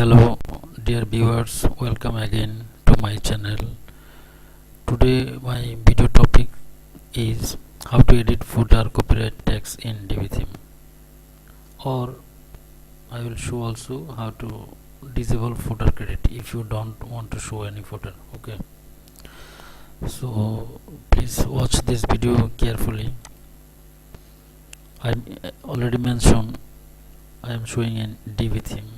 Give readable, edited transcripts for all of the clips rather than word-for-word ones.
Hello dear viewers, welcome again to my channel. Today my video topic is how to edit footer copyright text in Divi theme, or I will show also how to disable footer credit if you don't want to show any footer. Okay, so please watch this video carefully. I already mentioned I am showing in Divi theme.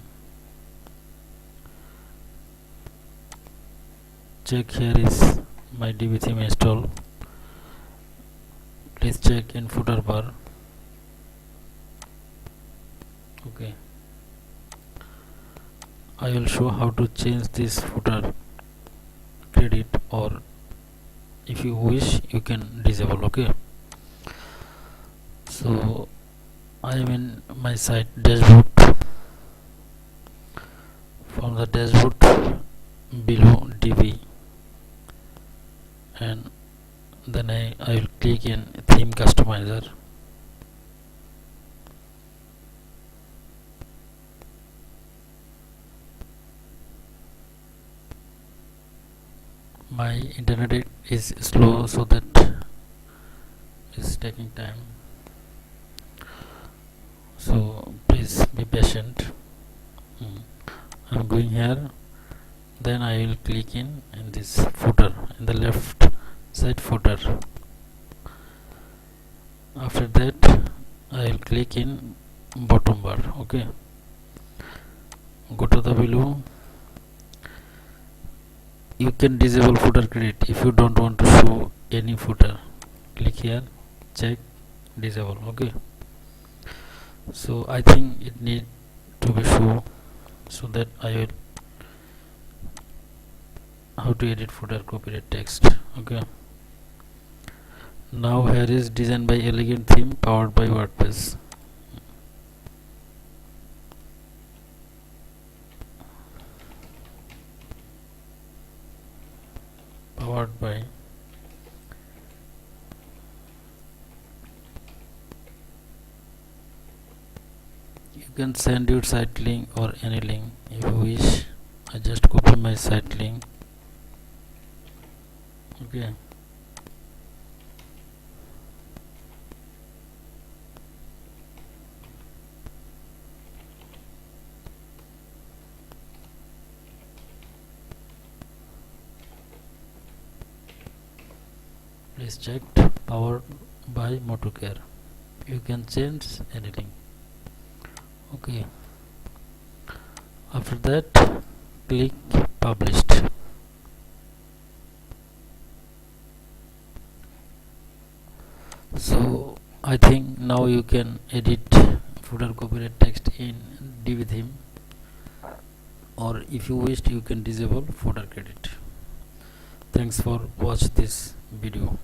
Check, here is my Divi theme install. Please check in footer bar. Okay, I will show how to change this footer credit, or if you wish you can disable. Okay, so I am in my site dashboard. From the dashboard below Divi, and then I will click in theme customizer. My internet is slow, so that is taking time, so please be patient. I'm going here, then I will click in this footer, in the left side footer. After that I will click in bottom bar. Okay, go to the below. You can disable footer credit if you don't want to show any footer. Click here, check, disable. Okay, so I think it need to be shown, so that I will how to edit footer copyright text. Okay, now here is designed by elegant theme powered by WordPress. Powered by you can send your site link or any link if you wish. I just copy my site link. Okay, please check, powered by MotoCare. You can change anything. Okay, after that click published. So I think now you can edit footer copyright text in Divi theme, or if you wished you can disable footer credit. Thanks for watch this video.